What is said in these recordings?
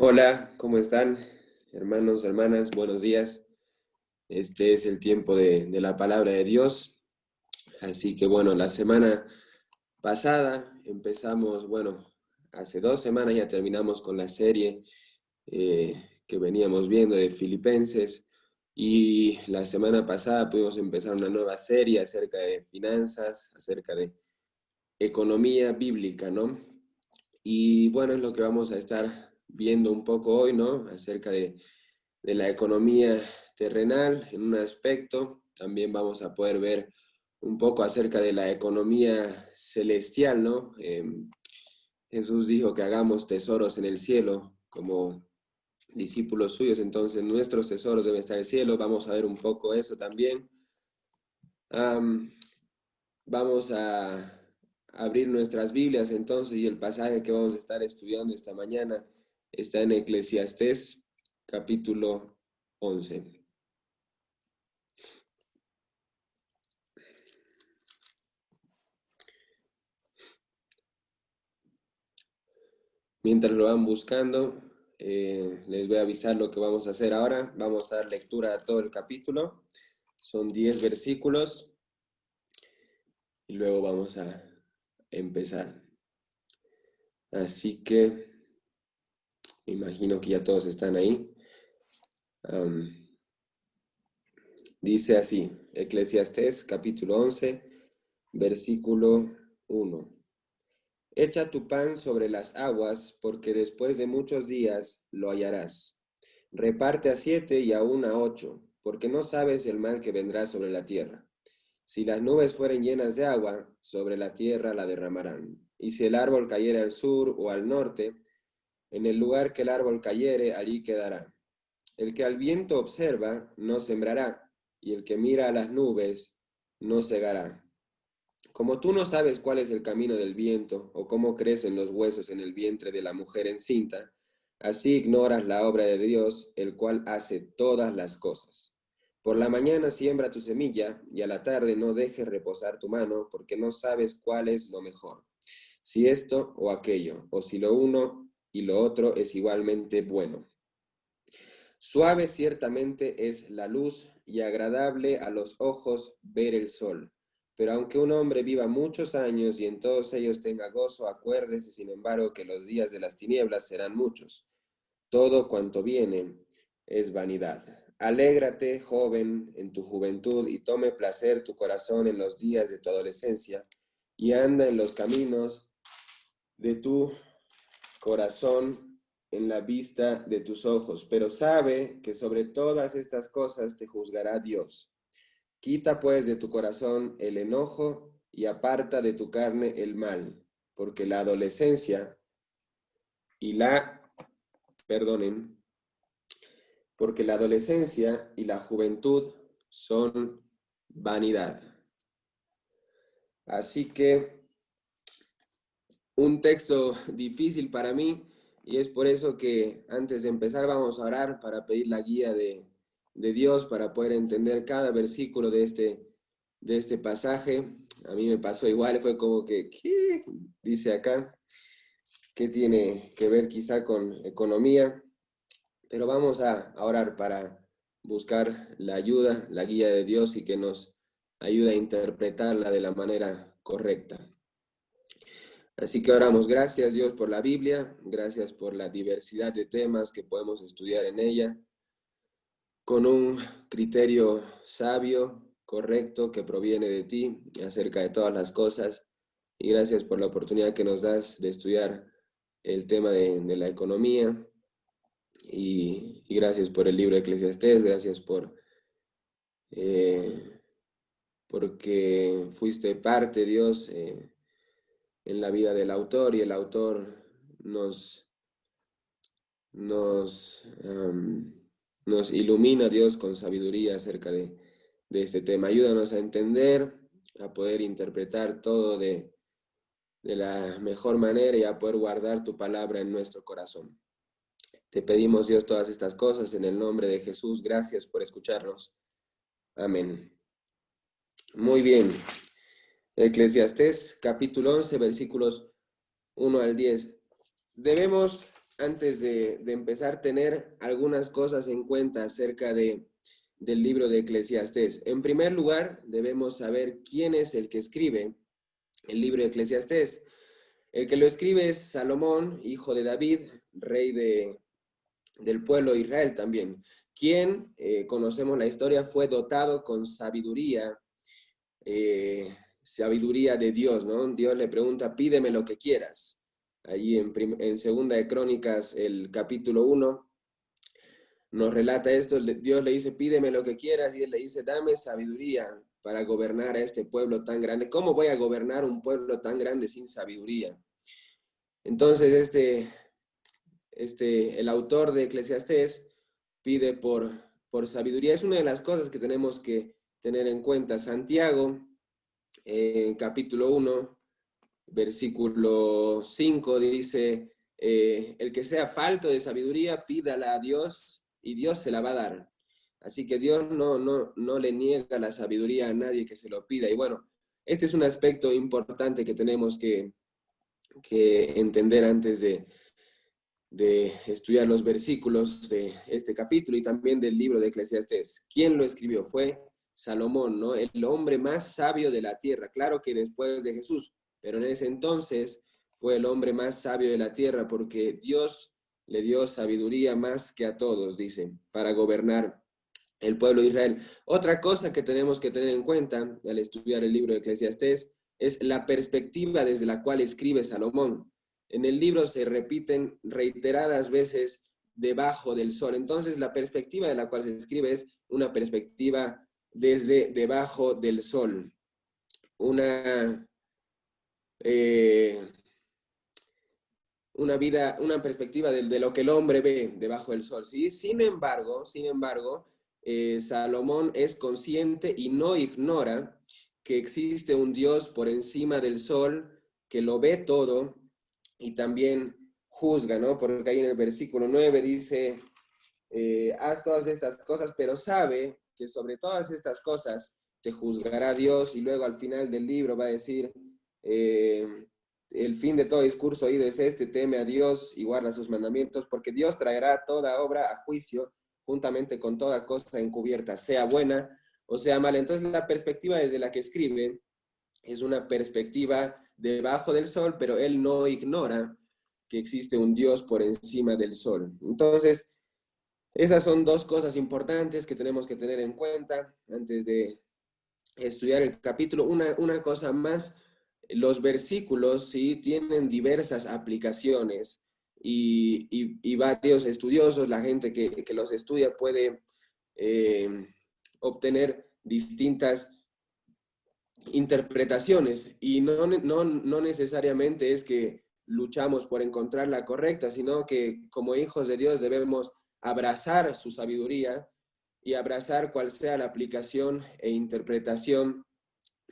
Hola, ¿cómo están? Hermanos, hermanas, buenos días. Este es el tiempo de la palabra de Dios. Así que bueno, la semana pasada empezamos, bueno, hace 2 semanas ya terminamos con la serie que veníamos viendo de Filipenses. Y la semana pasada pudimos empezar una nueva serie acerca de finanzas, acerca de economía bíblica, ¿no? Y bueno, es lo que vamos a estar viendo un poco hoy, ¿no? Acerca de la economía terrenal en un aspecto. También vamos a poder ver un poco acerca de la economía celestial, ¿no? Jesús dijo que hagamos tesoros en el cielo como discípulos suyos, entonces nuestros tesoros deben estar en el cielo. Vamos a ver un poco eso también. Am, Vamos a abrir nuestras Biblias entonces y el pasaje que vamos a estar estudiando esta mañana está en Eclesiastés capítulo 11. Mientras lo van buscando, les voy a avisar lo que vamos a hacer ahora. Vamos a dar lectura a todo el capítulo. Son 10 versículos y luego vamos a empezar. Así que me imagino que ya todos están ahí. Am, Dice así, Eclesiastés capítulo 11, versículo 1. Echa tu pan sobre las aguas, porque después de muchos días lo hallarás. Reparte a 7 y aún a 8, porque no sabes el mal que vendrá sobre la tierra. Si las nubes fueren llenas de agua, sobre la tierra la derramarán. Y si el árbol cayere al sur o al norte, en el lugar que el árbol cayere, allí quedará. El que al viento observa, no sembrará, y el que mira a las nubes, no segará. Como tú no sabes cuál es el camino del viento, o cómo crecen los huesos en el vientre de la mujer encinta, así ignoras la obra de Dios, el cual hace todas las cosas. Por la mañana siembra tu semilla, y a la tarde no dejes reposar tu mano, porque no sabes cuál es lo mejor, si esto o aquello, o si lo uno y lo otro es igualmente bueno. Suave ciertamente es la luz y agradable a los ojos ver el sol. Pero aunque un hombre viva muchos años y en todos ellos tenga gozo, acuérdese, sin embargo, que los días de las tinieblas serán muchos. Todo cuanto viene es vanidad. Alégrate, joven, en tu juventud, y tome placer tu corazón en los días de tu adolescencia, y anda en los caminos de tu corazón en la vista de tus ojos, pero sabe que sobre todas estas cosas te juzgará Dios. Quita pues de tu corazón el enojo y aparta de tu carne el mal, porque la adolescencia y la, perdonen, porque la adolescencia y la juventud son vanidad. Así que un texto difícil para mí, y es por eso que antes de empezar vamos a orar para pedir la guía de Dios para poder entender cada versículo de este pasaje. A mí me pasó igual, fue como que, ¿qué dice acá? ¿Qué tiene que ver quizá con economía? Pero vamos a orar para buscar la ayuda, la guía de Dios y que nos ayude a interpretarla de la manera correcta. Así que oramos, gracias Dios por la Biblia, gracias por la diversidad de temas que podemos estudiar en ella, con un criterio sabio, correcto, que proviene de ti acerca de todas las cosas. Y gracias por la oportunidad que nos das de estudiar el tema de la economía. Y gracias por el libro de Eclesiastés, gracias eh, porque fuiste parte, Dios, en la vida del autor y el autor nos nos, nos ilumina Dios con sabiduría acerca de este tema. Ayúdanos a entender, a poder interpretar todo de la mejor manera y a poder guardar tu palabra en nuestro corazón. Te pedimos, Dios, todas estas cosas en el nombre de Jesús. Gracias por escucharnos. Amén. Muy bien. Eclesiastés capítulo 11, versículos 1 al 10. Debemos antes de empezar, tener algunas cosas en cuenta acerca del libro de Eclesiastés. En primer lugar, debemos saber quién es el que escribe el libro de Eclesiastés. El que lo escribe es Salomón, hijo de David, rey del pueblo de Israel también, quien, conocemos la historia, fue dotado con sabiduría, sabiduría de Dios, ¿no? Dios le pregunta, pídeme lo que quieras. Allí en Segunda de Crónicas, el capítulo 1, nos relata esto. Dios le dice, pídeme lo que quieras, y él le dice, dame sabiduría para gobernar a este pueblo tan grande. ¿Cómo voy a gobernar un pueblo tan grande sin sabiduría? Entonces, el autor de Eclesiastés pide por sabiduría. Es una de las cosas que tenemos que tener en cuenta. Santiago, capítulo 1, versículo 5, dice, el que sea falto de sabiduría, pídala a Dios y Dios se la va a dar. Así que Dios no le niega la sabiduría a nadie que se lo pida. Y bueno, este es un aspecto importante que tenemos que entender antes de estudiar los versículos de este capítulo y también del libro de Eclesiastés. ¿Quién lo escribió? Fue Salomón, ¿no? El hombre más sabio de la tierra. Claro que después de Jesús, pero en ese entonces fue el hombre más sabio de la tierra porque Dios le dio sabiduría más que a todos, dice, para gobernar el pueblo de Israel. Otra cosa que tenemos que tener en cuenta al estudiar el libro de Eclesiastés es la perspectiva desde la cual escribe Salomón. En el libro se repiten reiteradas veces debajo del sol. Entonces, la perspectiva de la cual se escribe es una perspectiva desde debajo del sol. Una perspectiva de lo que el hombre ve debajo del sol, ¿sí? Sin embargo, Salomón es consciente y no ignora que existe un Dios por encima del sol, que lo ve todo y también juzga, ¿no? Porque ahí en el versículo 9 dice, haz todas estas cosas, pero sabe que sobre todas estas cosas te juzgará Dios, y luego al final del libro va a decir, el fin de todo discurso oído es este, teme a Dios y guarda sus mandamientos, porque Dios traerá toda obra a juicio juntamente con toda cosa encubierta, sea buena o sea mala. Entonces la perspectiva desde la que escribe es una perspectiva debajo del sol, pero él no ignora que existe un Dios por encima del sol. Entonces, esas son dos cosas importantes que tenemos que tener en cuenta antes de estudiar el capítulo. Una cosa más, los versículos sí tienen diversas aplicaciones y varios estudiosos, la gente que los estudia puede obtener distintas interpretaciones, y no necesariamente es que luchamos por encontrar la correcta, sino que como hijos de Dios debemos abrazar su sabiduría y abrazar cual sea la aplicación e interpretación,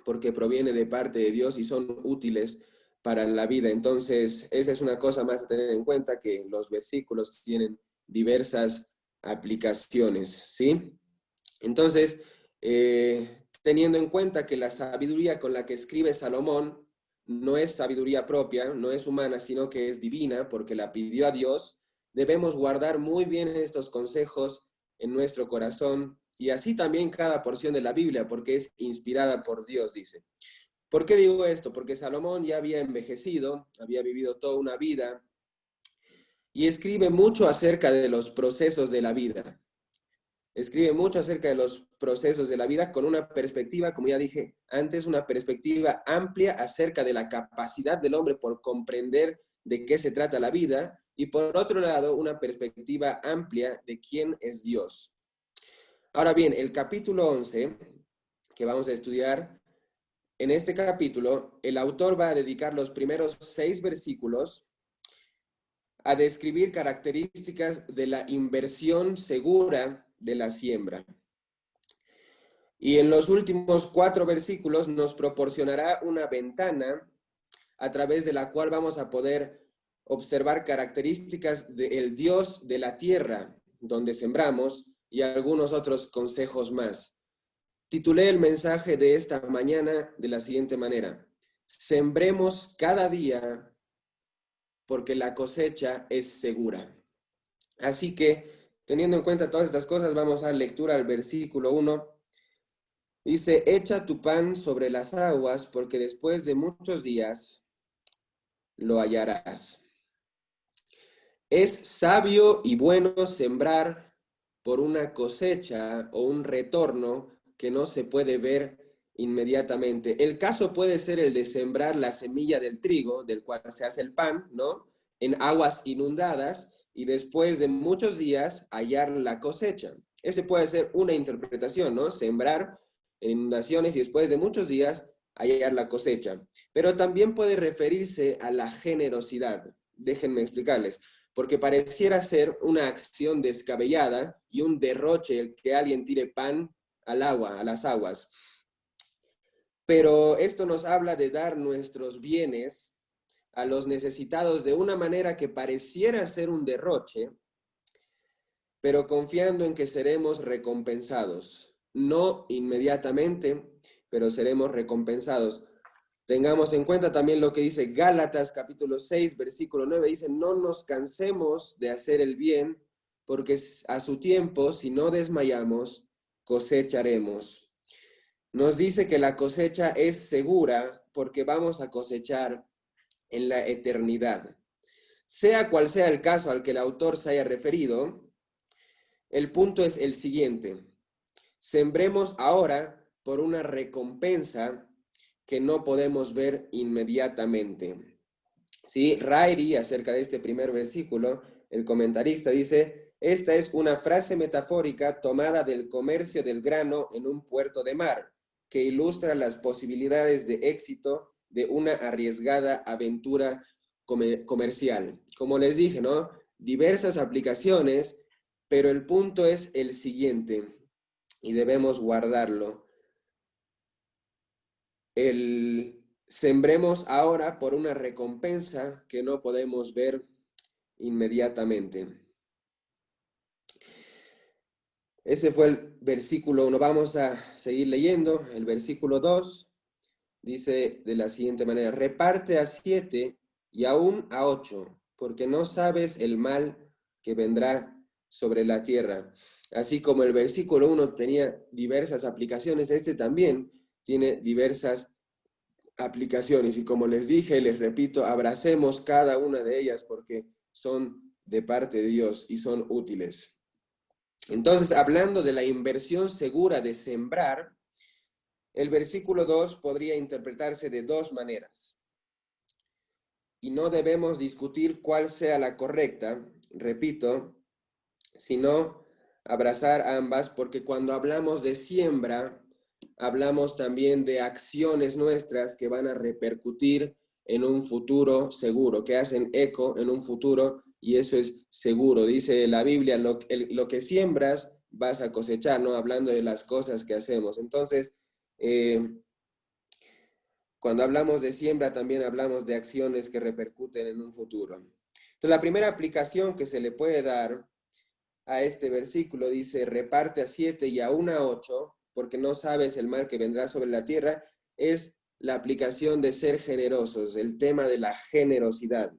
porque proviene de parte de Dios y son útiles para la vida. Entonces, esa es una cosa más a tener en cuenta, que los versículos tienen diversas aplicaciones, ¿sí? Entonces, teniendo en cuenta que la sabiduría con la que escribe Salomón no es sabiduría propia, no es humana, sino que es divina, porque la pidió a Dios, debemos guardar muy bien estos consejos en nuestro corazón, y así también cada porción de la Biblia, porque es inspirada por Dios, dice. ¿Por qué digo esto? Porque Salomón ya había envejecido, había vivido toda una vida, y escribe mucho acerca de los procesos de la vida. Escribe mucho acerca de los procesos de la vida con una perspectiva, como ya dije antes, una perspectiva amplia acerca de la capacidad del hombre por comprender de qué se trata la vida, y por otro lado, una perspectiva amplia de quién es Dios. Ahora bien, el capítulo 11 que vamos a estudiar, en este capítulo, el autor va a dedicar los primeros 6 versículos a describir características de la inversión segura de la siembra. Y en los últimos 4 versículos nos proporcionará una ventana a través de la cual vamos a poder observar características del Dios de la tierra donde sembramos y algunos otros consejos más. Titulé el mensaje de esta mañana de la siguiente manera: sembremos cada día porque la cosecha es segura. Así que, teniendo en cuenta todas estas cosas, vamos a dar lectura al versículo 1. Dice, echa tu pan sobre las aguas, porque después de muchos días lo hallarás. Es sabio y bueno sembrar por una cosecha o un retorno que no se puede ver inmediatamente. El caso puede ser el de sembrar la semilla del trigo, del cual se hace el pan, ¿no? En aguas inundadas y después de muchos días hallar la cosecha. Ese puede ser una interpretación, ¿no? Sembrar en inundaciones y después de muchos días hallar la cosecha. Pero también puede referirse a la generosidad. Déjenme explicarles, porque pareciera ser una acción descabellada y un derroche el que alguien tire pan al agua, a las aguas. Pero esto nos habla de dar nuestros bienes a los necesitados de una manera que pareciera ser un derroche, pero confiando en que seremos recompensados. No inmediatamente, pero seremos recompensados. Tengamos en cuenta también lo que dice Gálatas capítulo 6, versículo 9. Dice, no nos cansemos de hacer el bien, porque a su tiempo, si no desmayamos, cosecharemos. Nos dice que la cosecha es segura porque vamos a cosechar en la eternidad. Sea cual sea el caso al que el autor se haya referido, el punto es el siguiente. Sembremos ahora por una recompensa que no podemos ver inmediatamente. ¿Sí? Rairi, acerca de este primer versículo, el comentarista dice, esta es una frase metafórica tomada del comercio del grano en un puerto de mar, que ilustra las posibilidades de éxito de una arriesgada aventura comercial. Como les dije, ¿no? Diversas aplicaciones, pero el punto es el siguiente, y debemos guardarlo. Sembremos ahora por una recompensa que no podemos ver inmediatamente. Ese fue el versículo 1. Vamos a seguir leyendo. El versículo 2 dice de la siguiente manera, reparte a 7 y aún a 8, porque no sabes el mal que vendrá sobre la tierra. Así como el versículo 1 tenía diversas aplicaciones, este también tiene diversas aplicaciones. Y como les dije, les repito, abracemos cada una de ellas porque son de parte de Dios y son útiles. Entonces, hablando de la inversión segura de sembrar, el versículo 2 podría interpretarse de dos maneras. Y no debemos discutir cuál sea la correcta, repito, sino abrazar ambas, porque cuando hablamos de siembra, hablamos también de acciones nuestras que van a repercutir en un futuro seguro, que hacen eco en un futuro, y eso es seguro. Dice la Biblia, lo que siembras vas a cosechar, ¿no? Hablando de las cosas que hacemos. Entonces, cuando hablamos de siembra, también hablamos de acciones que repercuten en un futuro. Entonces, la primera aplicación que se le puede dar a este versículo dice, reparte a 7 y aún a 8, porque no sabes el mal que vendrá sobre la tierra, es la aplicación de ser generosos, el tema de la generosidad.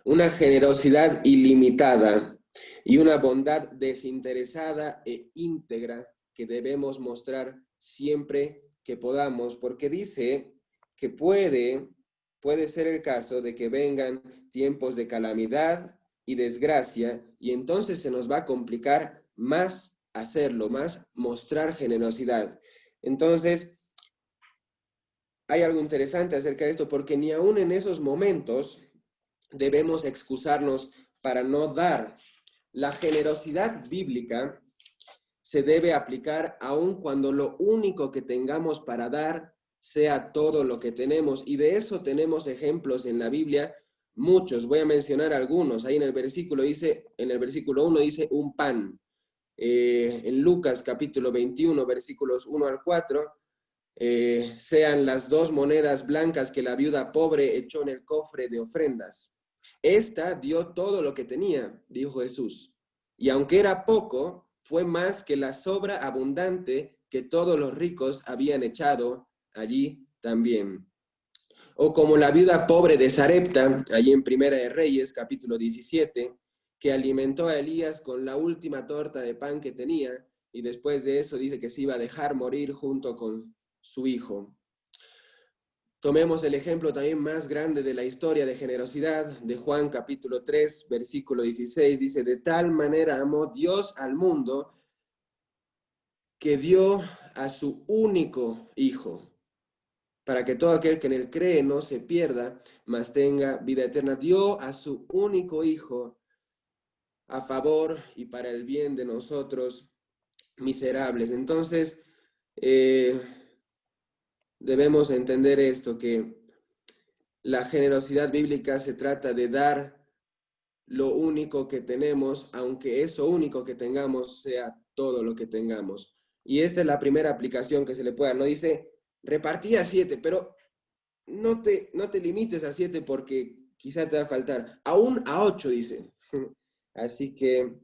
Una generosidad ilimitada y una bondad desinteresada e íntegra que debemos mostrar siempre que podamos, porque dice que puede ser el caso de que vengan tiempos de calamidad y desgracia, y entonces se nos va a complicar más hacerlo, más mostrar generosidad. Entonces, hay algo interesante acerca de esto, porque ni aún en esos momentos debemos excusarnos para no dar. La generosidad bíblica se debe aplicar aun cuando lo único que tengamos para dar sea todo lo que tenemos. Y de eso tenemos ejemplos en la Biblia, muchos. Voy a mencionar algunos. Ahí en el versículo 1 dice un pan. En Lucas capítulo 21, versículos 1 al 4, sean las 2 monedas blancas que la viuda pobre echó en el cofre de ofrendas. Esta dio todo lo que tenía, dijo Jesús, y aunque era poco, fue más que la sobra abundante que todos los ricos habían echado allí también. O como la viuda pobre de Sarepta, allí en Primera de Reyes, capítulo 17, que alimentó a Elías con la última torta de pan que tenía, y después de eso dice que se iba a dejar morir junto con su hijo. Tomemos el ejemplo también más grande de la historia de generosidad de Juan capítulo 3, versículo 16, dice, de tal manera amó Dios al mundo que dio a su único hijo, para que todo aquel que en él cree no se pierda, mas tenga vida eterna. Dio a su único hijo a favor y para el bien de nosotros miserables. Entonces, debemos entender esto, que la generosidad bíblica se trata de dar lo único que tenemos, aunque eso único que tengamos sea todo lo que tengamos. Y esta es la primera aplicación que se le puede dar. No dice, repartí a 7, pero no te limites a 7 porque quizá te va a faltar. Aún a 8 dice. Así que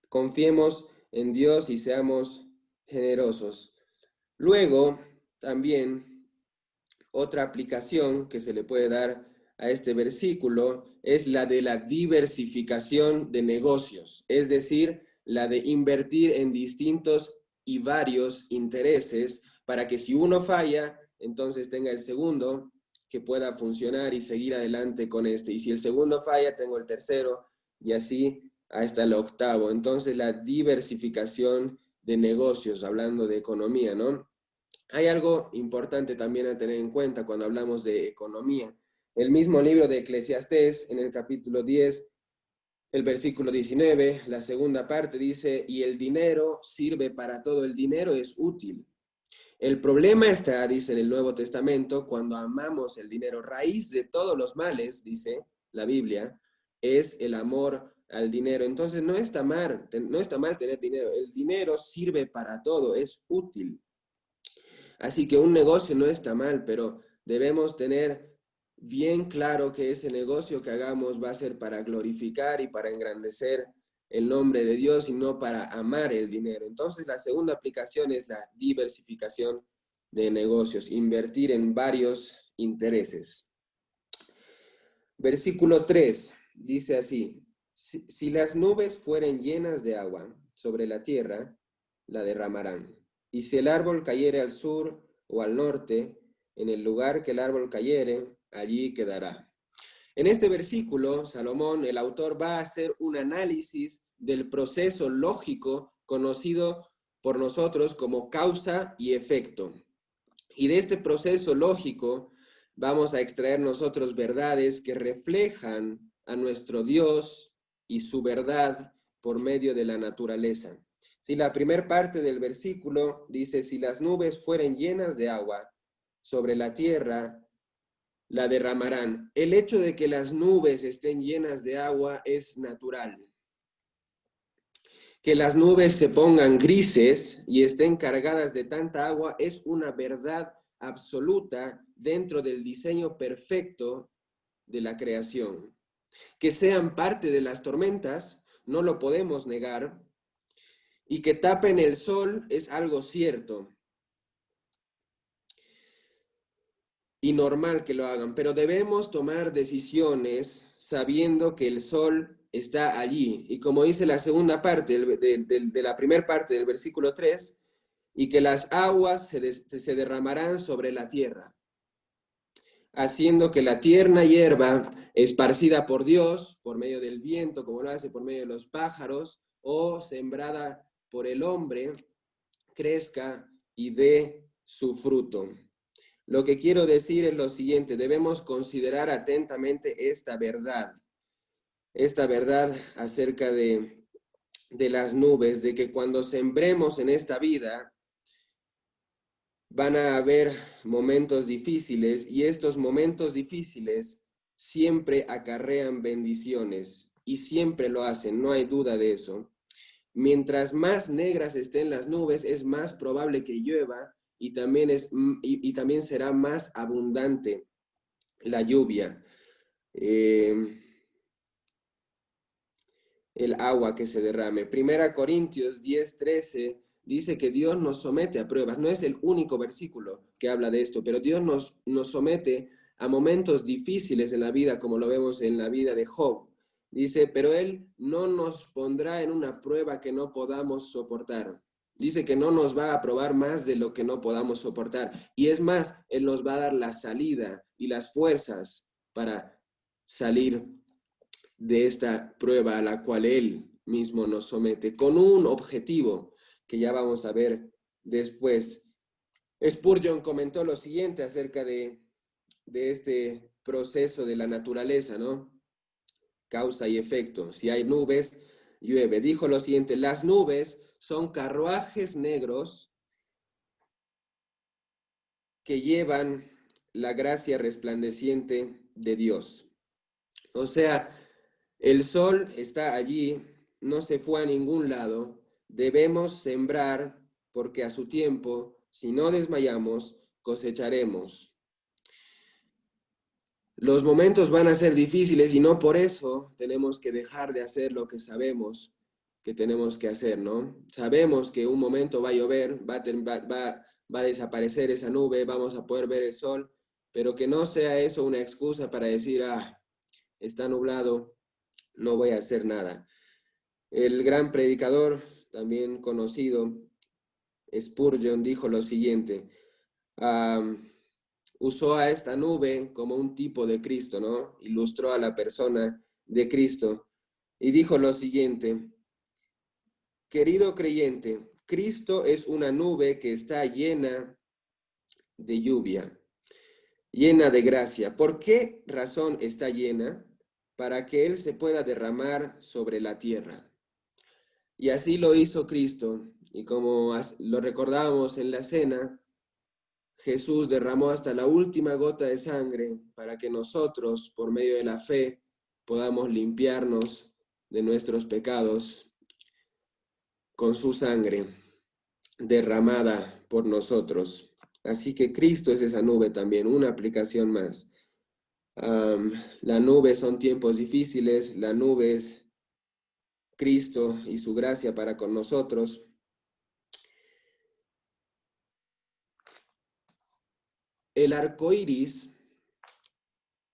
confiemos en Dios y seamos generosos. Luego, también, otra aplicación que se le puede dar a este versículo es la de la diversificación de negocios, es decir, la de invertir en distintos y varios intereses para que si uno falla, entonces tenga el segundo que pueda funcionar y seguir adelante con este. Y si el segundo falla, tengo el tercero y así hasta el octavo. Entonces la diversificación de negocios, hablando de economía, ¿no? Hay algo importante también a tener en cuenta cuando hablamos de economía. El mismo libro de Eclesiastés, en el capítulo 10, el versículo 19, la segunda parte dice, y el dinero sirve para todo, el dinero es útil. El problema está, dice en el Nuevo Testamento, cuando amamos el dinero. Raíz de todos los males, dice la Biblia, es el amor al dinero. Entonces no está mal tener dinero. El dinero sirve para todo, es útil. Así que un negocio no está mal, pero debemos tener bien claro que ese negocio que hagamos va a ser para glorificar y para engrandecer el nombre de Dios y no para amar el dinero. Entonces la segunda aplicación es la diversificación de negocios, invertir en varios intereses. Versículo 3 dice así, si las nubes fueren llenas de agua sobre la tierra, la derramarán. Y si el árbol cayere al sur o al norte, en el lugar que el árbol cayere, allí quedará. En este versículo, Salomón, el autor, va a hacer un análisis del proceso lógico conocido por nosotros como causa y efecto. Y de este proceso lógico vamos a extraer nosotros verdades que reflejan a nuestro Dios y su verdad por medio de la naturaleza. Si la primera parte del versículo dice, si las nubes fueren llenas de agua sobre la tierra, la derramarán. El hecho de que las nubes estén llenas de agua es natural. Que las nubes se pongan grises y estén cargadas de tanta agua es una verdad absoluta dentro del diseño perfecto de la creación. Que sean parte de las tormentas, no lo podemos negar, y que tapen el sol es algo cierto y normal que lo hagan, pero debemos tomar decisiones sabiendo que el sol está allí. Y como dice la segunda parte de la primera parte del versículo 3, y que las aguas se derramarán sobre la tierra, haciendo que la tierna hierba esparcida por Dios, por medio del viento, como lo hace por medio de los pájaros, o sembrada por el hombre, crezca y dé su fruto. Lo que quiero decir es lo siguiente, debemos considerar atentamente esta verdad acerca de las nubes, de que cuando sembremos en esta vida, van a haber momentos difíciles y estos momentos difíciles siempre acarrean bendiciones y siempre lo hacen, no hay duda de eso. Mientras más negras estén las nubes, es más probable que llueva y también, también será más abundante la lluvia, el agua que se derrame. Primera Corintios 10:13 dice que Dios nos somete a pruebas. No es el único versículo que habla de esto, pero Dios nos somete a momentos difíciles en la vida, como lo vemos en la vida de Job. Dice, pero Él no nos pondrá en una prueba que no podamos soportar. Dice que no nos va a probar más de lo que no podamos soportar. Y es más, Él nos va a dar la salida y las fuerzas para salir de esta prueba a la cual Él mismo nos somete, con un objetivo que ya vamos a ver después. Spurgeon comentó lo siguiente acerca de este proceso de la naturaleza, ¿no? Causa y efecto. Si hay nubes, llueve. Dijo lo siguiente, las nubes son carruajes negros que llevan la gracia resplandeciente de Dios. O sea, el sol está allí, no se fue a ningún lado. Debemos sembrar porque a su tiempo, si no desmayamos, cosecharemos. Los momentos van a ser difíciles y no por eso tenemos que dejar de hacer lo que sabemos que tenemos que hacer, ¿no? Sabemos que un momento va a llover, va a desaparecer esa nube, vamos a poder ver el sol, pero que no sea eso una excusa para decir, está nublado, no voy a hacer nada. El gran predicador, también conocido, Spurgeon, dijo lo siguiente, usó a esta nube como un tipo de Cristo, ¿no? Ilustró a la persona de Cristo y dijo lo siguiente, querido creyente, Cristo es una nube que está llena de lluvia, llena de gracia. ¿Por qué razón está llena? Para que Él se pueda derramar sobre la tierra. Y así lo hizo Cristo. Y como lo recordábamos en la cena, Jesús derramó hasta la última gota de sangre para que nosotros, por medio de la fe, podamos limpiarnos de nuestros pecados con su sangre derramada por nosotros. Así que Cristo es esa nube también, una aplicación más. La nube son tiempos difíciles, la nube es Cristo y su gracia para con nosotros. El arco iris,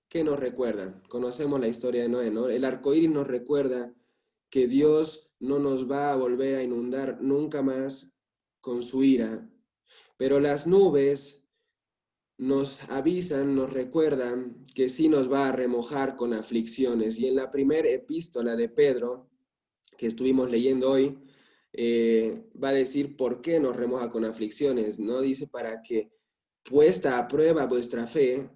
¿qué nos recuerda? Conocemos la historia de Noé, ¿no? El arco iris nos recuerda que Dios no nos va a volver a inundar nunca más con su ira, pero las nubes nos avisan, nos recuerdan que sí nos va a remojar con aflicciones. Y en la primera epístola de Pedro, que estuvimos leyendo hoy, va a decir por qué nos remoja con aflicciones, ¿no? Dice para que puesta a prueba vuestra fe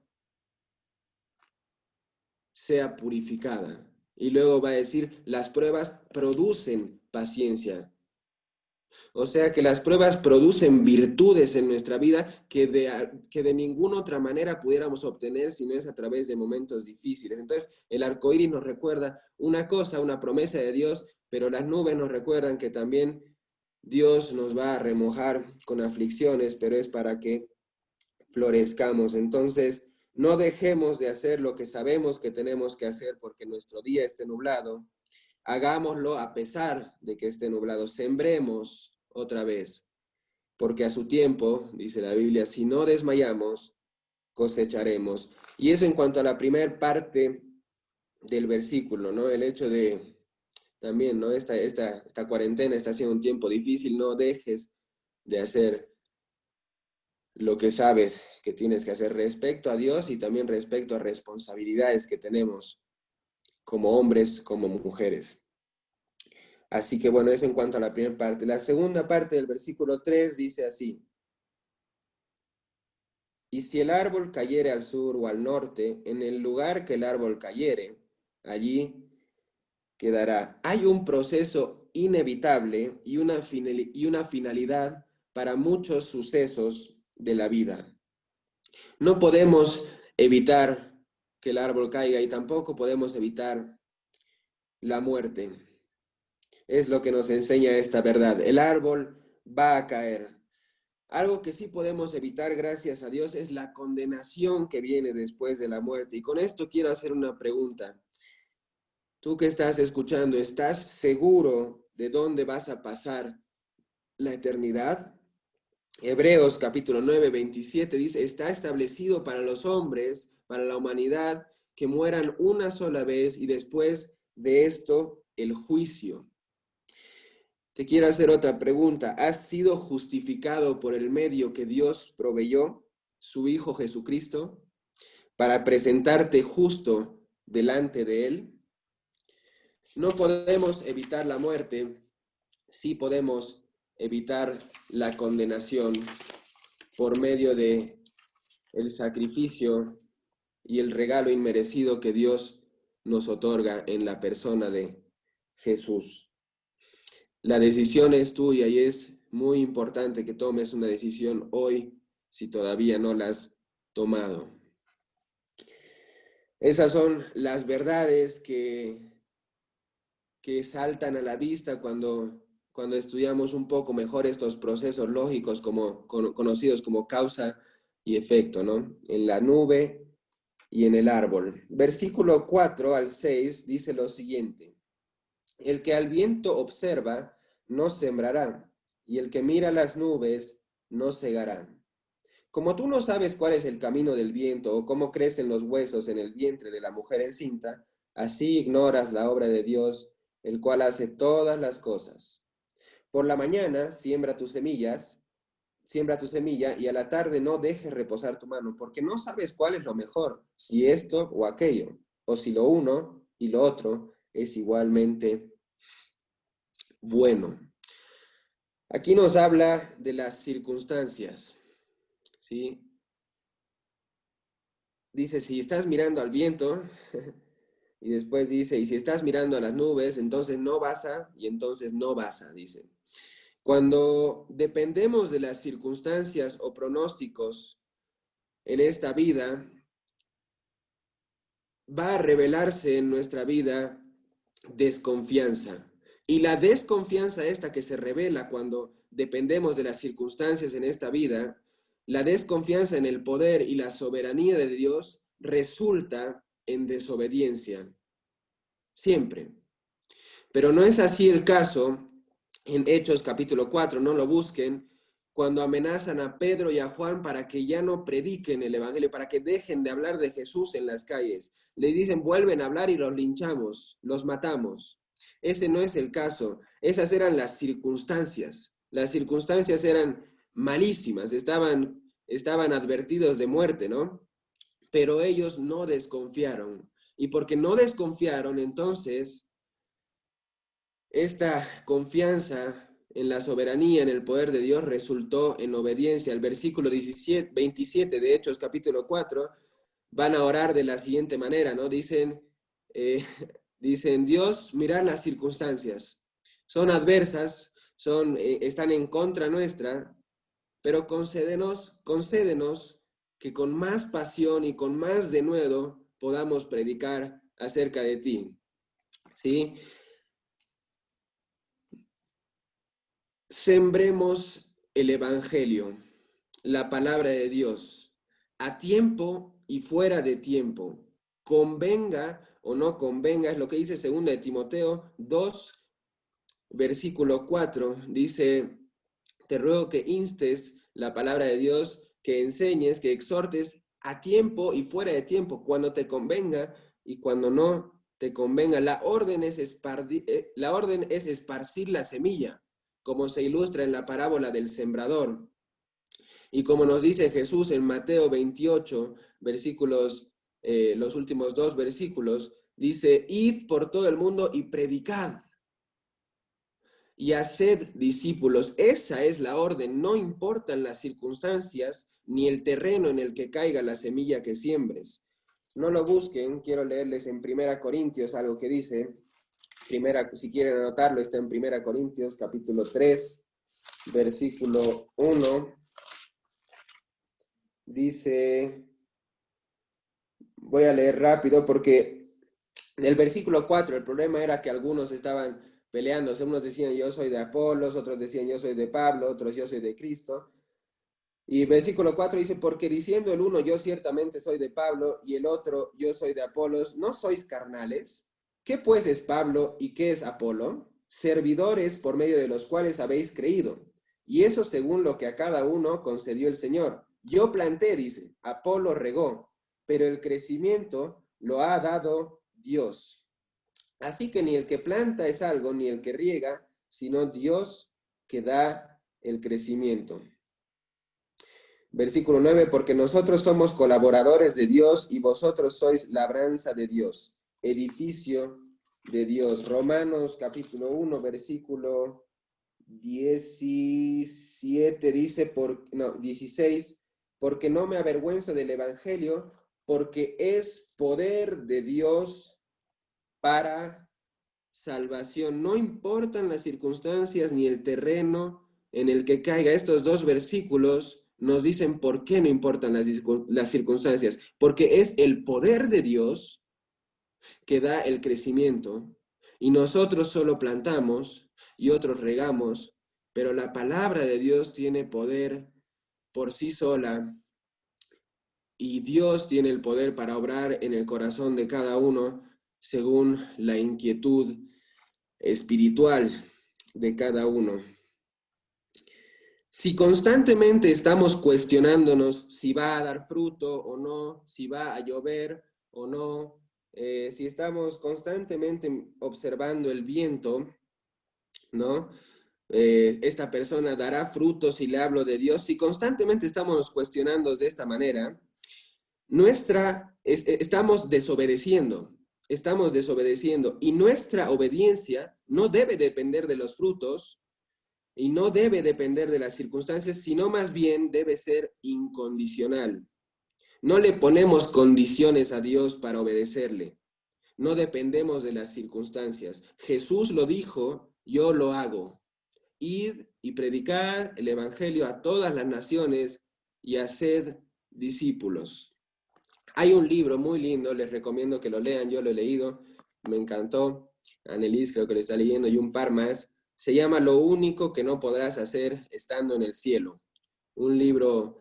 sea purificada. Y luego va a decir, las pruebas producen paciencia. O sea que las pruebas producen virtudes en nuestra vida que de ninguna otra manera pudiéramos obtener si no es a través de momentos difíciles. Entonces, el arco iris nos recuerda una cosa, una promesa de Dios, pero las nubes nos recuerdan que también Dios nos va a remojar con aflicciones, pero es para que florezcamos. Entonces, no dejemos de hacer lo que sabemos que tenemos que hacer porque nuestro día esté nublado. Hagámoslo a pesar de que esté nublado. Sembremos otra vez, porque a su tiempo, dice la Biblia, si no desmayamos, cosecharemos. Y eso en cuanto a la primera parte del versículo, ¿no? El hecho de también, ¿no? Esta cuarentena está siendo un tiempo difícil, no dejes de hacer lo que sabes que tienes que hacer respecto a Dios y también respecto a responsabilidades que tenemos como hombres, como mujeres. Así que bueno, eso en cuanto a la primera parte. La segunda parte del versículo 3 dice así. Y si el árbol cayere al sur o al norte, en el lugar que el árbol cayere, allí quedará. Hay un proceso inevitable y una finalidad para muchos sucesos de la vida. No podemos evitar que el árbol caiga y tampoco podemos evitar la muerte. Es lo que nos enseña esta verdad. El árbol va a caer. Algo que sí podemos evitar, gracias a Dios, es la condenación que viene después de la muerte. Y con esto quiero hacer una pregunta. Tú que estás escuchando, ¿estás seguro de dónde vas a pasar la eternidad? Hebreos capítulo 9, 27 dice, está establecido para los hombres, para la humanidad, que mueran una sola vez y después de esto el juicio. Te quiero hacer otra pregunta. ¿Has sido justificado por el medio que Dios proveyó, su Hijo Jesucristo, para presentarte justo delante de Él? No podemos evitar la muerte, sí podemos evitar la condenación por medio de el sacrificio y el regalo inmerecido que Dios nos otorga en la persona de Jesús. La decisión es tuya y es muy importante que tomes una decisión hoy si todavía no la has tomado. Esas son las verdades que saltan a la vista cuando estudiamos un poco mejor estos procesos lógicos conocidos como causa y efecto, ¿no? En la nube y en el árbol. Versículo 4 al 6 dice lo siguiente: el que al viento observa no sembrará, y el que mira las nubes no segará. Como tú no sabes cuál es el camino del viento o cómo crecen los huesos en el vientre de la mujer encinta, así ignoras la obra de Dios, el cual hace todas las cosas. Por la mañana siembra tu semilla y a la tarde no dejes reposar tu mano, porque no sabes cuál es lo mejor, si esto o aquello, o si lo uno y lo otro es igualmente bueno. Aquí nos habla de las circunstancias, ¿sí? Dice, si estás mirando al viento, y después dice, y si estás mirando a las nubes, entonces no vas a, y entonces no vas a, dice. Cuando dependemos de las circunstancias o pronósticos en esta vida, va a revelarse en nuestra vida desconfianza. Y la desconfianza esta que se revela cuando dependemos de las circunstancias en esta vida, la desconfianza en el poder y la soberanía de Dios resulta en desobediencia. Siempre. Pero no es así el caso en Hechos capítulo 4, no lo busquen, cuando amenazan a Pedro y a Juan para que ya no prediquen el evangelio, para que dejen de hablar de Jesús en las calles. Les dicen, vuelven a hablar y los linchamos, los matamos. Ese no es el caso. Esas eran las circunstancias. Las circunstancias eran malísimas, estaban advertidos de muerte, ¿no? Pero ellos no desconfiaron. Y porque no desconfiaron, entonces esta confianza en la soberanía, en el poder de Dios, resultó en obediencia. El versículo 27 de Hechos capítulo 4, van a orar de la siguiente manera, ¿no? Dicen, dicen, Dios, mirad las circunstancias. Son adversas, están en contra nuestra, pero concédenos que con más pasión y con más denuedo podamos predicar acerca de ti. ¿Sí? Sembremos el Evangelio, la palabra de Dios, a tiempo y fuera de tiempo. Convenga o no convenga, es lo que dice 2 de Timoteo 2, versículo 4. Dice, te ruego que instes la palabra de Dios, que enseñes, que exhortes a tiempo y fuera de tiempo, cuando te convenga y cuando no te convenga. La orden es esparcir la semilla, como se ilustra en la parábola del sembrador. Y como nos dice Jesús en Mateo 28, versículos, los últimos 2 versículos, dice, id por todo el mundo y predicad. Y haced discípulos. Esa es la orden. No importan las circunstancias ni el terreno en el que caiga la semilla que siembres. No lo busquen. Quiero leerles en 1 Corintios algo que dice. Si quieren anotarlo, está en 1 Corintios capítulo 3, versículo 1. Dice, voy a leer rápido porque el versículo 4, el problema era que algunos estaban peleándose, unos decían yo soy de Apolos, otros decían yo soy de Pablo, otros yo soy de Cristo. Y versículo 4 dice, porque diciendo el uno yo ciertamente soy de Pablo y el otro yo soy de Apolos, ¿no sois carnales? ¿Qué pues es Pablo y qué es Apolo? Servidores por medio de los cuales habéis creído, y eso según lo que a cada uno concedió el Señor. Yo planté, dice, Apolo regó, pero el crecimiento lo ha dado Dios. Así que ni el que planta es algo, ni el que riega, sino Dios que da el crecimiento. Versículo 9, porque nosotros somos colaboradores de Dios y vosotros sois labranza de Dios, edificio de Dios. Romanos capítulo 1, versículo 17 dice, 16, porque no me avergüenzo del Evangelio, porque es poder de Dios para salvación. No importan las circunstancias ni el terreno en el que caiga. Estos dos versículos nos dicen por qué no importan las circunstancias. Porque es el poder de Dios que da el crecimiento. Y nosotros solo plantamos y otros regamos. Pero la palabra de Dios tiene poder por sí sola. Y Dios tiene el poder para obrar en el corazón de cada uno según la inquietud espiritual de cada uno. Si constantemente estamos cuestionándonos si va a dar fruto o no, si va a llover o no, si estamos constantemente observando el viento, ¿no? Esta persona dará fruto si le hablo de Dios. Si constantemente estamos cuestionando de esta manera, estamos desobedeciendo y nuestra obediencia no debe depender de los frutos y no debe depender de las circunstancias, sino más bien debe ser incondicional. No le ponemos condiciones a Dios para obedecerle. No dependemos de las circunstancias. Jesús lo dijo, yo lo hago. Id y predicad el evangelio a todas las naciones y haced discípulos. Hay un libro muy lindo, les recomiendo que lo lean, yo lo he leído, me encantó. Annelies creo que lo está leyendo y un par más. Se llama Lo único que no podrás hacer estando en el cielo. Un libro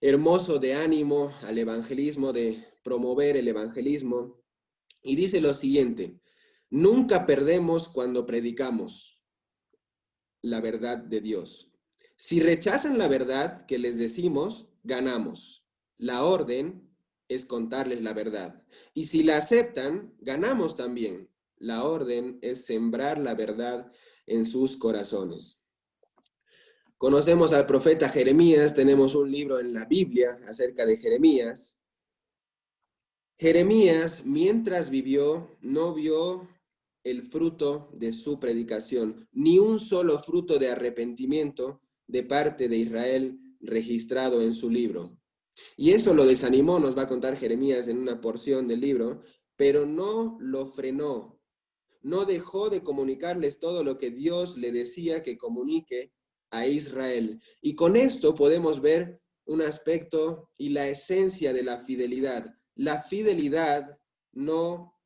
hermoso de ánimo al evangelismo, de promover el evangelismo. Y dice lo siguiente, nunca perdemos cuando predicamos la verdad de Dios. Si rechazan la verdad que les decimos, ganamos. La orden es contarles la verdad. Y si la aceptan, ganamos también. La orden es sembrar la verdad en sus corazones. Conocemos al profeta Jeremías, tenemos un libro en la Biblia acerca de Jeremías. Jeremías, mientras vivió, no vio el fruto de su predicación, ni un solo fruto de arrepentimiento de parte de Israel registrado en su libro. Y eso lo desanimó, nos va a contar Jeremías en una porción del libro, pero no lo frenó, no dejó de comunicarles todo lo que Dios le decía que comunique a Israel. Y con esto podemos ver un aspecto y la esencia de la fidelidad. La fidelidad no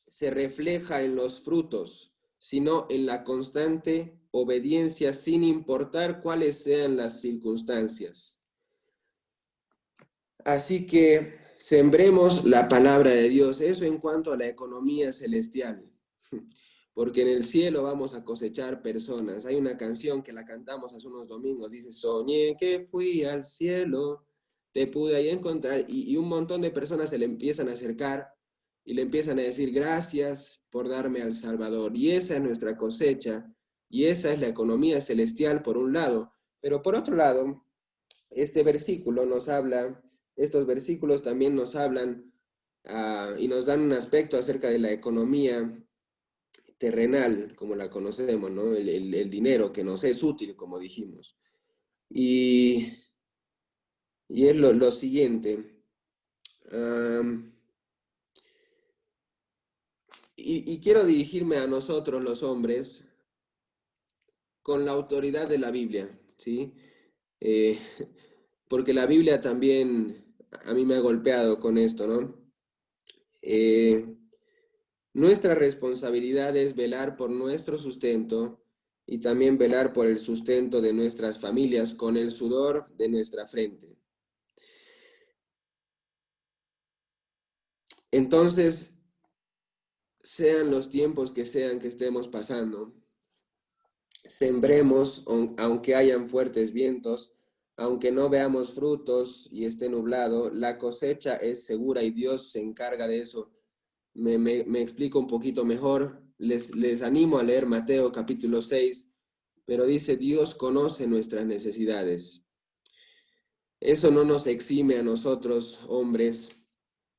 se refleja en los frutos, sino en la constante obediencia sin importar cuáles sean las circunstancias. Así que sembremos la palabra de Dios, eso en cuanto a la economía celestial, porque en el cielo vamos a cosechar personas. Hay una canción que la cantamos hace unos domingos, dice, soñé que fui al cielo, te pude ahí encontrar, y un montón de personas se le empiezan a acercar y le empiezan a decir, gracias por darme al Salvador. Y esa es nuestra cosecha, y esa es la economía celestial por un lado. Pero por otro lado, este versículo nos habla, estos versículos también nos hablan y nos dan un aspecto acerca de la economía terrenal, como la conocemos, ¿no? El dinero que nos es útil, como dijimos. Y, y es lo siguiente. Y quiero dirigirme a nosotros los hombres con la autoridad de la Biblia, ¿sí? Eh, porque la Biblia también a mí me ha golpeado con esto, ¿no? Nuestra responsabilidad es velar por nuestro sustento y también velar por el sustento de nuestras familias con el sudor de nuestra frente. Entonces, sean los tiempos que sean que estemos pasando, sembremos aunque hayan fuertes vientos, aunque no veamos frutos y esté nublado, la cosecha es segura y Dios se encarga de eso. Me explico un poquito mejor. Les animo a leer Mateo capítulo 6, pero dice, Dios conoce nuestras necesidades. Eso no nos exime a nosotros, hombres,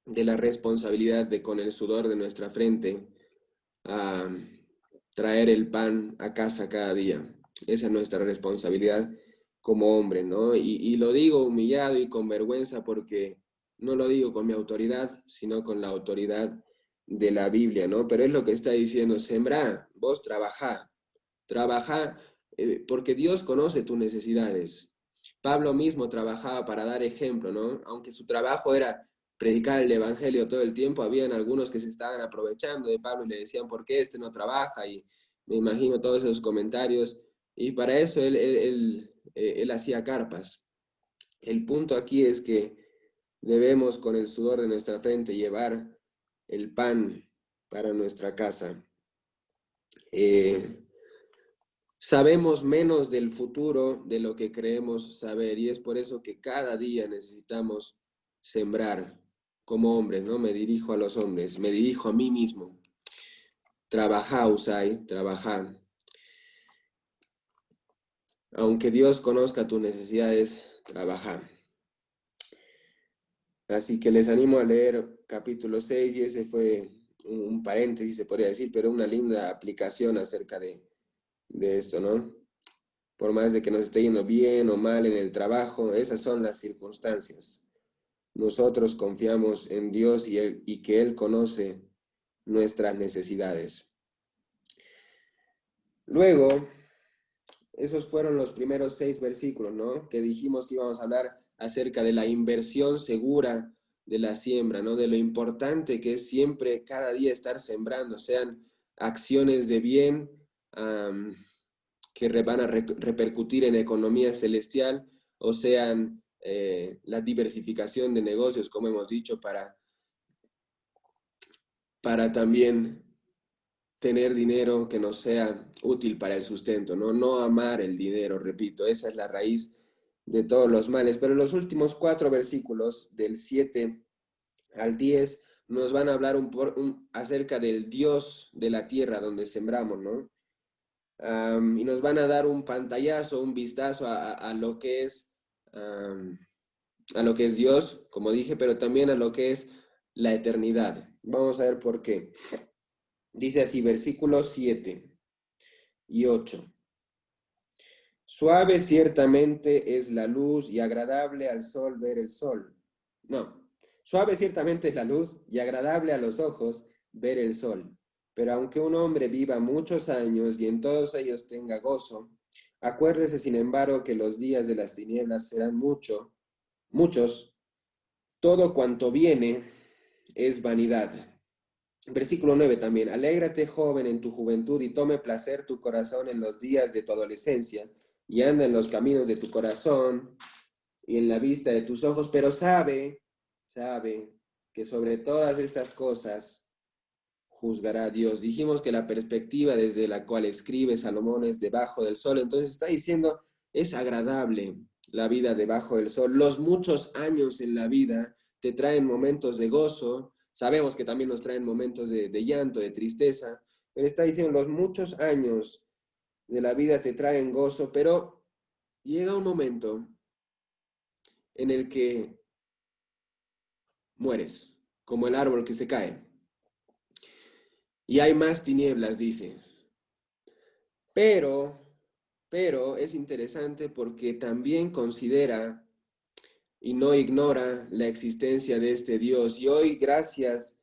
de la responsabilidad de con el sudor de nuestra frente a traer el pan a casa cada día. Esa es nuestra responsabilidad como hombre, ¿no? Y lo digo humillado y con vergüenza porque no lo digo con mi autoridad, sino con la autoridad de la Biblia, ¿no? Pero es lo que está diciendo, sembrá, vos trabajá, porque Dios conoce tus necesidades. Pablo mismo trabajaba para dar ejemplo, ¿no? Aunque su trabajo era predicar el evangelio todo el tiempo, habían algunos que se estaban aprovechando de Pablo y le decían, ¿por qué este no trabaja? Y me imagino todos esos comentarios. Y para eso él hacía carpas. El punto aquí es que debemos con el sudor de nuestra frente llevar el pan para nuestra casa. Sabemos menos del futuro de lo que creemos saber y es por eso que cada día necesitamos sembrar como hombres, ¿no? Me dirijo a los hombres, me dirijo a mí mismo. Trabajá, Usai, trabajá. Aunque Dios conozca tus necesidades, trabajá. Así que les animo a leer capítulo 6 y ese fue un paréntesis, se podría decir, pero una linda aplicación acerca de esto, ¿no? Por más de que nos esté yendo bien o mal en el trabajo, esas son las circunstancias. Nosotros confiamos en Dios y que Él conoce nuestras necesidades. Luego, esos fueron los primeros 6 versículos, ¿no? Que dijimos que íbamos a hablar acerca de la inversión segura de la siembra, ¿no? De lo importante que es siempre, cada día estar sembrando, sean acciones de bien que van a repercutir en economía celestial, o sean la diversificación de negocios, como hemos dicho, para también tener dinero que nos sea útil para el sustento, ¿no? No amar el dinero, repito, esa es la raíz de todos los males. Pero los últimos 4 versículos, del 7 al 10, nos van a hablar acerca del Dios de la tierra donde sembramos, ¿no? Y nos van a dar un pantallazo, un vistazo a lo que es, a lo que es Dios, como dije, pero también a lo que es la eternidad. Vamos a ver por qué. Dice así, versículos 7 y 8. Suave ciertamente es la luz y agradable al sol ver el sol. No, suave ciertamente es la luz y agradable a los ojos ver el sol. Pero aunque un hombre viva muchos años y en todos ellos tenga gozo, acuérdese sin embargo que los días de las tinieblas serán muchos. Todo cuanto viene es vanidad. Versículo 9 también. Alégrate, joven, en tu juventud y tome placer tu corazón en los días de tu adolescencia y anda en los caminos de tu corazón y en la vista de tus ojos, pero sabe que sobre todas estas cosas juzgará a Dios. Dijimos que la perspectiva desde la cual escribe Salomón es debajo del sol, entonces está diciendo, es agradable la vida debajo del sol. Los muchos años en la vida te traen momentos de gozo, sabemos que también nos traen momentos de llanto, de tristeza, pero está diciendo, los muchos años de la vida te traen gozo, pero llega un momento en el que mueres, como el árbol que se cae. Y hay más tinieblas, dice. Pero, pero es interesante porque también considera y no ignora la existencia de este Dios. Y hoy, gracias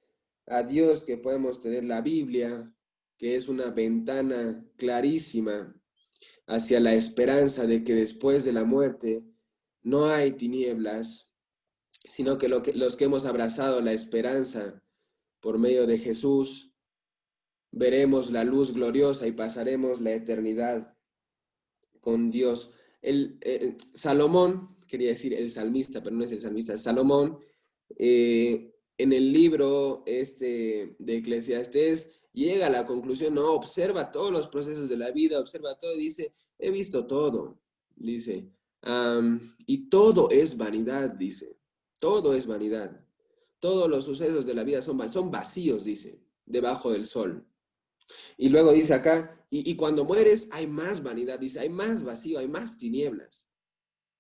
a Dios que podemos tener la Biblia, que es una ventana clarísima hacia la esperanza de que después de la muerte no hay tinieblas, sino que los que hemos abrazado la esperanza por medio de Jesús, veremos la luz gloriosa y pasaremos la eternidad con Dios. Salomón, quería decir el salmista, pero no es el salmista, Salomón, en el libro de Eclesiastés, llega a la conclusión, no, observa todos los procesos de la vida, observa todo y dice, he visto todo, dice, y todo es vanidad, dice, todo es vanidad. Todos los sucesos de la vida son vacíos, dice, debajo del sol. Y luego dice acá, y cuando mueres hay más vanidad, dice, hay más vacío, hay más tinieblas.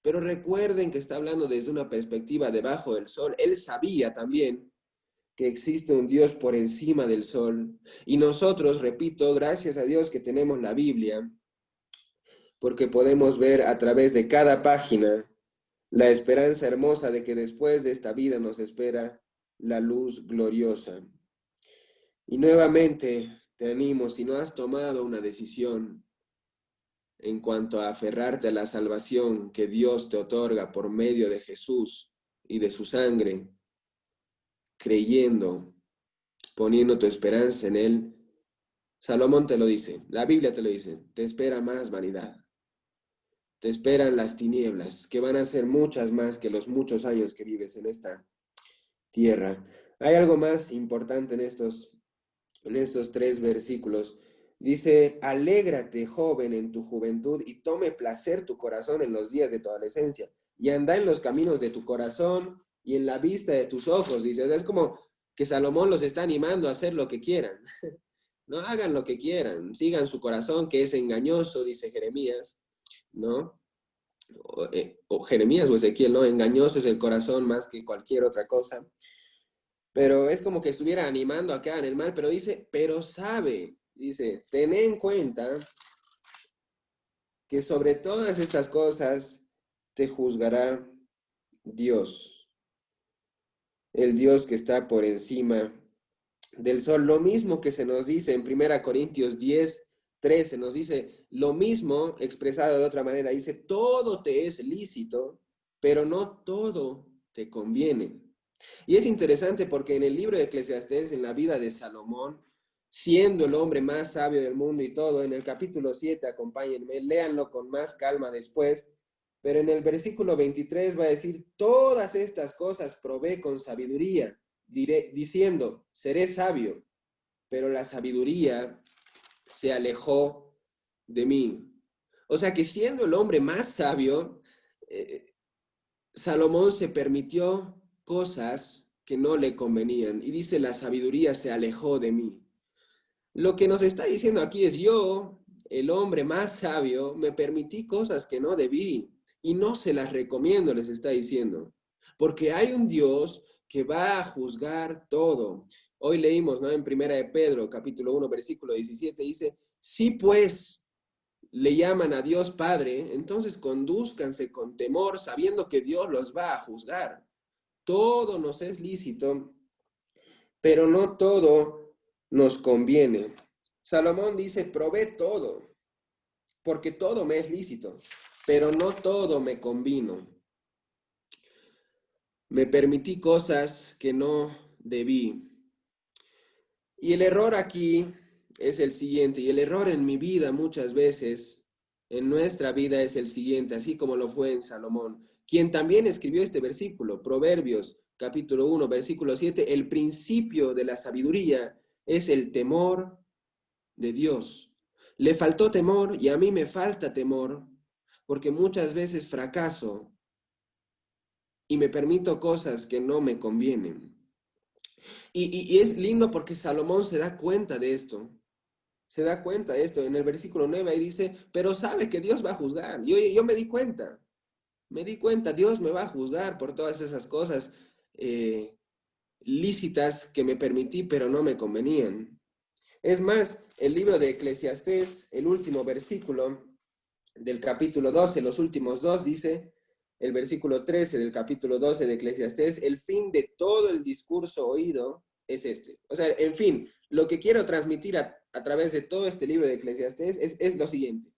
Pero recuerden que está hablando desde una perspectiva debajo del sol. Él sabía también que existe un Dios por encima del sol. Y nosotros, repito, gracias a Dios que tenemos la Biblia, porque podemos ver a través de cada página la esperanza hermosa de que después de esta vida nos espera la luz gloriosa. Y nuevamente te animo, si no has tomado una decisión en cuanto a aferrarte a la salvación que Dios te otorga por medio de Jesús y de su sangre, creyendo, poniendo tu esperanza en Él, Salomón te lo dice, la Biblia te lo dice, te espera más vanidad, te esperan las tinieblas, que van a ser muchas más que los muchos años que vives en esta tierra. Hay algo más importante en estos 3 versículos. Dice, alégrate, joven, en tu juventud y tome placer tu corazón en los días de tu adolescencia y anda en los caminos de tu corazón y en la vista de tus ojos. Dice, o sea, es como que Salomón los está animando a hacer lo que quieran. No hagan lo que quieran, sigan su corazón que es engañoso, dice Jeremías, ¿no? O Jeremías o Ezequiel, ¿no? Engañoso es el corazón más que cualquier otra cosa. Pero es como que estuviera animando acá en el mal, pero dice, pero sabe, dice, ten en cuenta que sobre todas estas cosas te juzgará Dios, el Dios que está por encima del sol. Lo mismo que se nos dice en 1 Corintios 10:13, nos dice lo mismo expresado de otra manera. Dice, todo te es lícito, pero no todo te conviene. Y es interesante porque en el libro de Eclesiastés, en la vida de Salomón, siendo el hombre más sabio del mundo y todo, en el capítulo 7, acompáñenme, léanlo con más calma después, pero en el versículo 23 va a decir, todas estas cosas probé con sabiduría, diciendo, seré sabio, pero la sabiduría se alejó de mí. O sea que siendo el hombre más sabio, Salomón se permitió cosas que no le convenían y dice, la sabiduría se alejó de mí. Lo que nos está diciendo aquí es yo, el hombre más sabio, me permití cosas que no debí y no se las recomiendo, les está diciendo, porque hay un Dios que va a juzgar todo. Hoy leímos, ¿no? En Primera de Pedro, capítulo 1, versículo 17, dice, si pues le llaman a Dios Padre, entonces condúzcanse con temor, sabiendo que Dios los va a juzgar. Todo nos es lícito, pero no todo nos conviene. Salomón dice, probé todo, porque todo me es lícito, pero no todo me convino. Me permití cosas que no debí. Y el error aquí es el siguiente, y el error en mi vida muchas veces, en nuestra vida es el siguiente, así como lo fue en Salomón, quien también escribió este versículo, Proverbios capítulo 1, versículo 7, el principio de la sabiduría es el temor de Dios. Le faltó temor y a mí me falta temor, porque muchas veces fracaso y me permito cosas que no me convienen. Y es lindo porque Salomón se da cuenta de esto. Se da cuenta de esto. En el versículo 9 ahí dice, pero sabe que Dios va a juzgar. Yo me di cuenta, Dios me va a juzgar por todas esas cosas lícitas que me permití, pero no me convenían. Es más, el libro de Eclesiastés, el último versículo del capítulo 12, los últimos dos, dice, el versículo 13 del capítulo 12 de Eclesiastés, el fin de todo el discurso oído es este. O sea, en fin, lo que quiero transmitir a través de todo este libro de Eclesiastés es lo siguiente.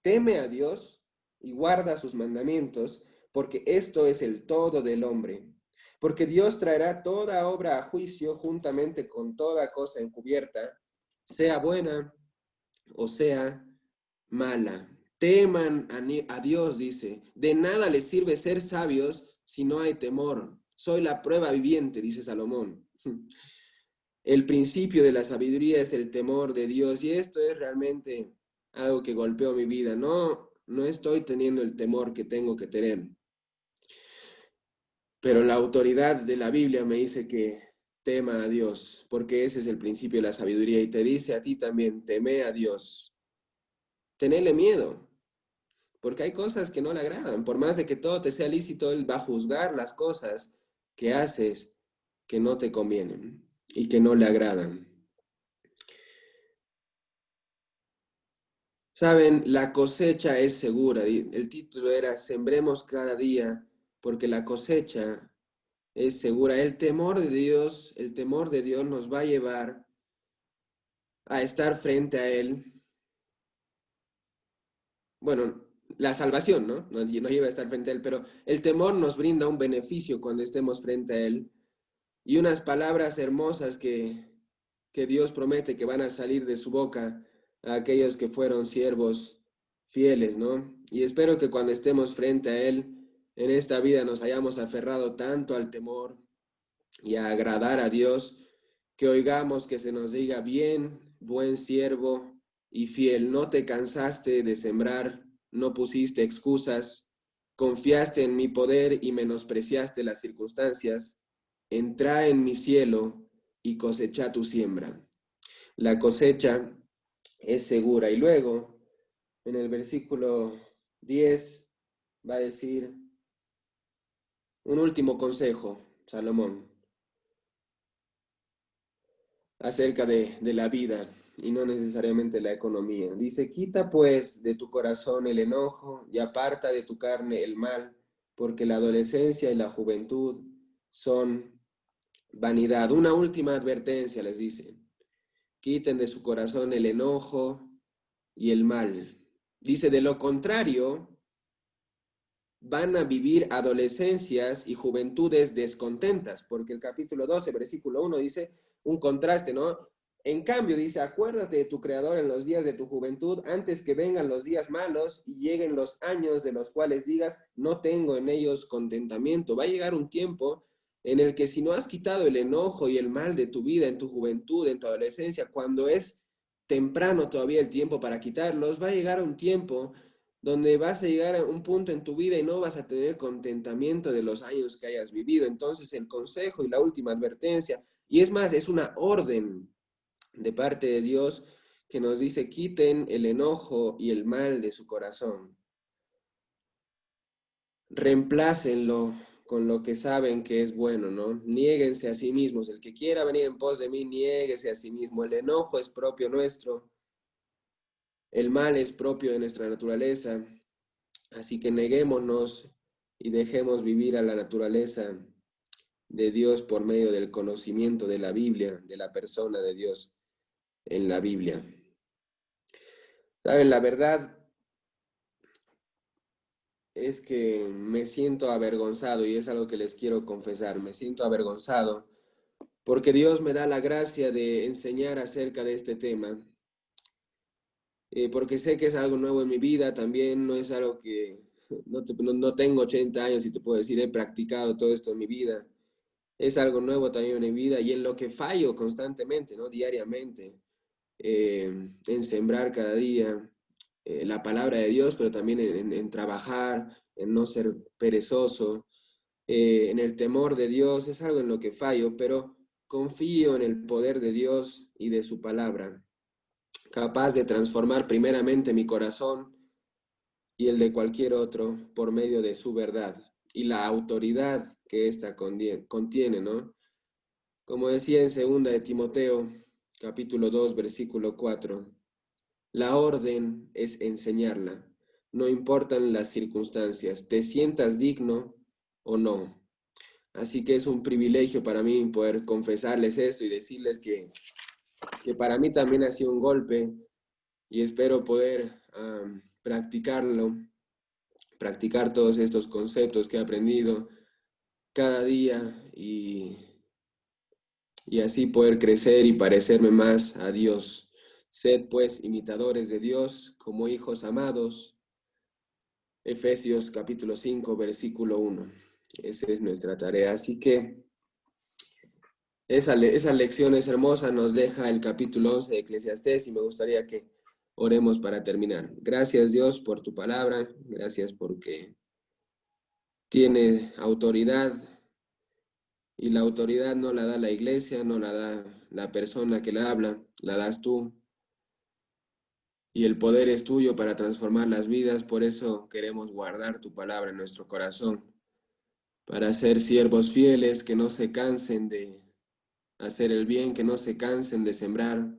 Teme a Dios y guarda sus mandamientos, porque esto es el todo del hombre. Porque Dios traerá toda obra a juicio juntamente con toda cosa encubierta, sea buena o sea mala. Teman a Dios, dice. De nada les sirve ser sabios si no hay temor. Soy la prueba viviente, dice Salomón. el principio de la sabiduría es el temor de Dios, y esto es realmente algo que golpeó mi vida. No estoy teniendo el temor que tengo que tener, pero la autoridad de la Biblia me dice que tema a Dios, porque ese es el principio de la sabiduría, y te dice a ti también, teme a Dios, tenele miedo, porque hay cosas que no le agradan. Por más de que todo te sea lícito, Él va a juzgar las cosas que haces que no te convienen y que no le agradan. Saben, la cosecha es segura. Y el título era Sembremos cada día, porque la cosecha es segura. El temor de Dios nos va a llevar a estar frente a Él. Bueno, la salvación, ¿no? No lleva a estar frente a Él, pero el temor nos brinda un beneficio cuando estemos frente a Él. Y unas palabras hermosas que Dios promete que van a salir de su boca a aquellos que fueron siervos fieles, ¿no? Y espero que cuando estemos frente a Él en esta vida nos hayamos aferrado tanto al temor y a agradar a Dios, que oigamos que se nos diga, bien, buen siervo y fiel, no te cansaste de sembrar, no pusiste excusas, confiaste en mi poder y menospreciaste las circunstancias, entra en mi cielo y cosecha tu siembra. La cosecha es segura. Y luego, en el versículo 10, va a decir un último consejo, Salomón, acerca de la vida y no necesariamente la economía. Dice, quita pues de tu corazón el enojo y aparta de tu carne el mal, porque la adolescencia y la juventud son vanidad. Una última advertencia les dice, quiten de su corazón el enojo y el mal. Dice, de lo contrario, van a vivir adolescencias y juventudes descontentas, porque el capítulo 12, versículo 1 dice un contraste, ¿no? En cambio, dice, acuérdate de tu Creador en los días de tu juventud, antes que vengan los días malos y lleguen los años de los cuales digas, no tengo en ellos contentamiento. Va a llegar un tiempo en el que si no has quitado el enojo y el mal de tu vida en tu juventud, en tu adolescencia, cuando es temprano todavía el tiempo para quitarlos, va a llegar un tiempo donde vas a llegar a un punto en tu vida y no vas a tener contentamiento de los años que hayas vivido. Entonces el consejo y la última advertencia, y es más, es una orden de parte de Dios que nos dice, quiten el enojo y el mal de su corazón, reemplácenlo con lo que saben que es bueno, ¿no? Niéguense a sí mismos. El que quiera venir en pos de mí, niéguese a sí mismo. El enojo es propio nuestro, el mal es propio de nuestra naturaleza. Así que neguémonos y dejemos vivir a la naturaleza de Dios por medio del conocimiento de la Biblia, de la persona de Dios en la Biblia. Saben, la verdad es que me siento avergonzado y es algo que les quiero confesar. Me siento avergonzado porque Dios me da la gracia de enseñar acerca de este tema. Porque sé que es algo nuevo en mi vida, también no es algo que no tengo 80 años y te puedo decir, he practicado todo esto en mi vida. Es algo nuevo también en mi vida y en lo que fallo constantemente, ¿no? Diariamente, en sembrar cada día la palabra de Dios, pero también en trabajar, en no ser perezoso, en el temor de Dios, es algo en lo que fallo, pero confío en el poder de Dios y de su palabra, capaz de transformar primeramente mi corazón y el de cualquier otro por medio de su verdad y la autoridad que ésta contiene, ¿no? Como decía en segunda de Timoteo, capítulo 2, versículo 4, la orden es enseñarla, no importan las circunstancias, te sientas digno o no. Así que es un privilegio para mí poder confesarles esto y decirles que para mí también ha sido un golpe y espero poder practicar todos estos conceptos que he aprendido cada día y así poder crecer y parecerme más a Dios. Sed pues imitadores de Dios como hijos amados. Efesios capítulo 5, versículo 1. Esa es nuestra tarea. Así que Esa lección es hermosa, nos deja el capítulo 11 de Eclesiastés y me gustaría que oremos para terminar. Gracias Dios por tu palabra, gracias porque tiene autoridad y la autoridad no la da la iglesia, no la da la persona que la habla, la das tú y el poder es tuyo para transformar las vidas, por eso queremos guardar tu palabra en nuestro corazón, para ser siervos fieles que no se cansen de hacer el bien, que no se cansen de sembrar,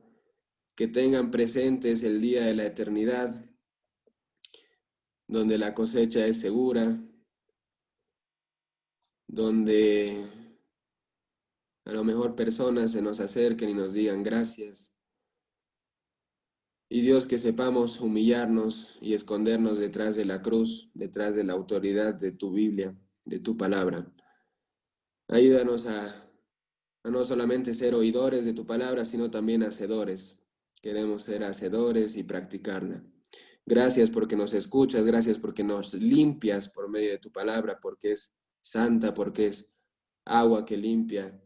que tengan presentes el día de la eternidad, donde la cosecha es segura, donde a lo mejor personas se nos acerquen y nos digan gracias. Y Dios, que sepamos humillarnos y escondernos detrás de la cruz, detrás de la autoridad de tu Biblia, de tu palabra. Ayúdanos a no solamente ser oidores de tu palabra, sino también hacedores. Queremos ser hacedores y practicarla. Gracias porque nos escuchas, gracias porque nos limpias por medio de tu palabra, porque es santa, porque es agua que limpia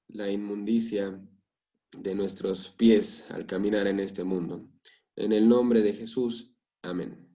la inmundicia de nuestros pies al caminar en este mundo. En el nombre de Jesús, amén.